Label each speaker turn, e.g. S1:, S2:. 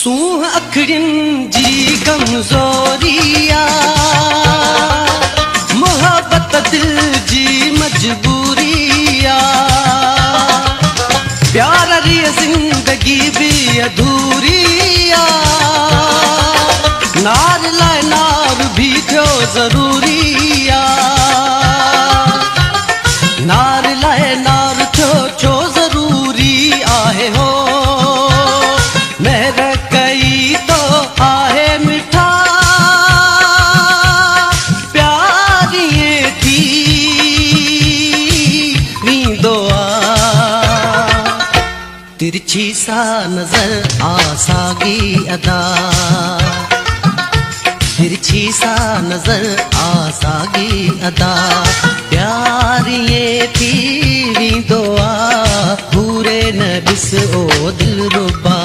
S1: सूंह अखड़िन जी कमजोरिया मोहब्बत दिल जी मजबूरिया प्यार री जिंदगी भी अधूरिया नार लाए नार भी थियो जरूरिया नार लाए नार थियो छो जरूरी आहे हो मेरे कई तो आहे मिठा प्यारिए थी वींदो आ तिरछी सा नजर आसागी अदा तिरछी सा नजर आसागी अदा प्यारिए थी वींदो आ पूरे न बिस ओ दिल रुबा।